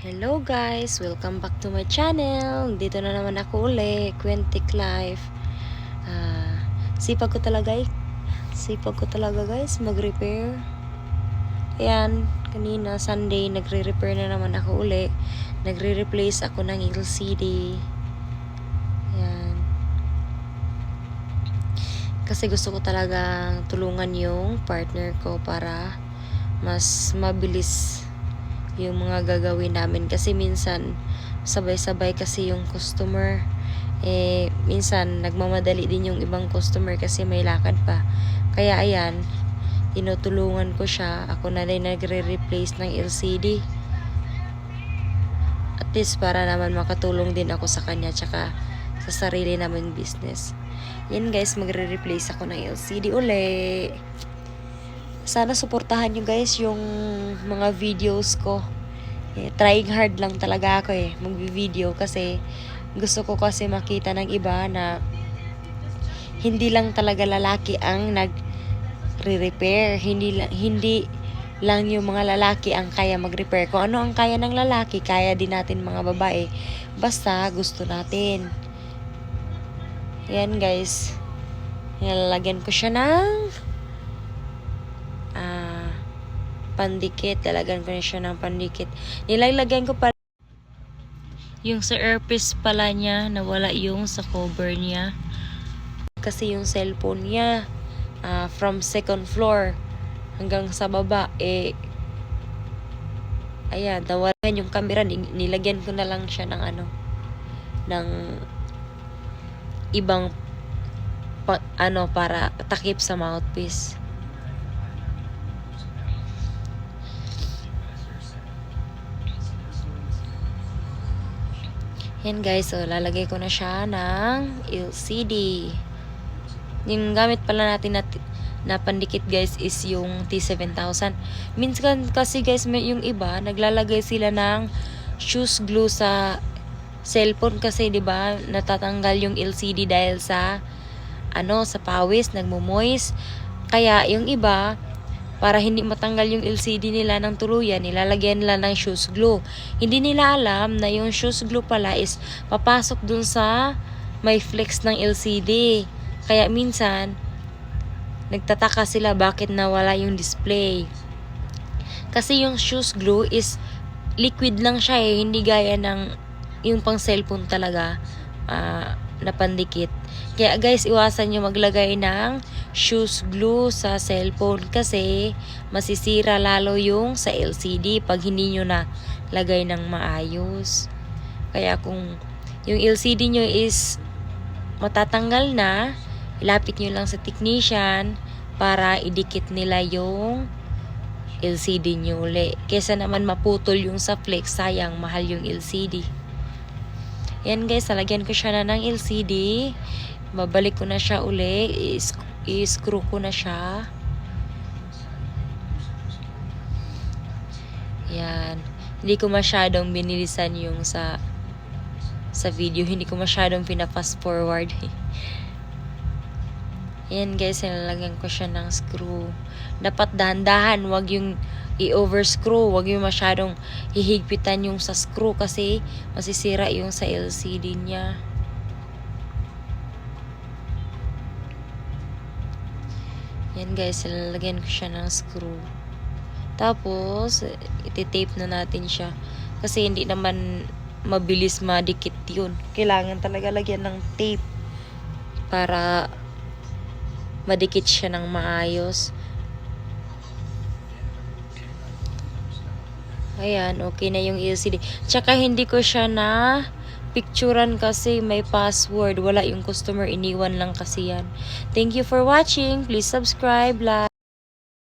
Hello guys! Welcome back to my channel. Dito na naman ako uli, Quentic Life. Sipag ko talaga guys mag-repair. Ayan, kanina Sunday nagre-repair na naman ako uli. Nagre-replace ako ng LCD. Ayan. Kasi gusto ko talagang tulungan yung partner ko para mas mabilis yung mga gagawin namin, kasi minsan sabay-sabay kasi yung customer, minsan nagmamadali din yung ibang customer kasi may lakad pa. Kaya ayan, tinutulungan ko siya. Ako na din nagre-replace ng LCD, at least para naman makatulong din ako sa kanya tsaka sa sarili naming business. Yan guys, magre-replace ako ng LCD uli. Sana suportahan nyo guys yung mga videos ko. Trying hard lang talaga ako mag-video, kasi gusto ko kasi makita ng iba na hindi lang talaga lalaki ang nagre-repair. Hindi lang yung mga lalaki ang kaya mag-repair. Kung ano ang kaya ng lalaki, kaya din natin mga babae. Basta gusto natin. Yan guys. Nilalagyan ko siya ng pandikit. Lalagyan ko na siya ng pandikit. Nilalagyan ko pa yung sa earpiece pala niya, nawala yung sa cover niya. Kasi yung cellphone niya, from second floor hanggang sa baba, ayan, nawala yung camera. Nilagyan ko na lang siya ng ng ibang para takip sa mouthpiece. Yan guys, so lalagay ko na siya ng LCD. Yung gamit pala natin na pandikit guys is yung T7000. Minsan kasi guys, may yung iba naglalagay sila ng shoes glue sa cellphone, kasi 'di ba natatanggal yung LCD dahil sa sa pawis, nagmo-moist. Kaya yung iba, para hindi matanggal yung LCD nila ng tuluyan, nilalagyan nila ng shoes glue. Hindi nila alam na yung shoes glue pala is papasok dun sa may flex ng LCD. Kaya minsan, nagtataka sila bakit nawala yung display. Kasi yung shoes glue is liquid lang siya hindi gaya ng yung pang cellphone talaga na pandikit. Kaya guys, iwasan nyo maglagay ng shoes glue sa cellphone, kasi masisira lalo yung sa LCD pag hindi nyo na lagay ng maayos. Kaya kung yung LCD nyo is matatanggal na, ilapit nyo lang sa technician para idikit nila yung LCD nyo uli. Kesa naman maputol yung sa flex, sayang, mahal yung LCD. Yan guys, lalagyan ko siya na ng LCD. Babalik ko na siya uli. I-screw ko na siya. Yan. Hindi ko masyadong binilisan yung sa video. Hindi ko masyadong pina-fast forward. Yan guys, nilalagyan ko siya ng screw. Dapat dahan-dahan, wag yung i-overscrew, wag yung masyadong hihigpitan yung sa screw, kasi masisira yung sa LCD niya. Yan guys, nilalagyan ko siya ng screw. Tapos, iti-tape na natin siya, kasi hindi naman mabilis madikit yun. Kailangan talaga lagyan ng tape para madikit siya ng maayos. Ayan, okay na yung LCD. Tsaka hindi ko siya na picturean kasi may password. Wala yung customer, iniwan lang kasi yan. Thank you for watching. Please subscribe, like.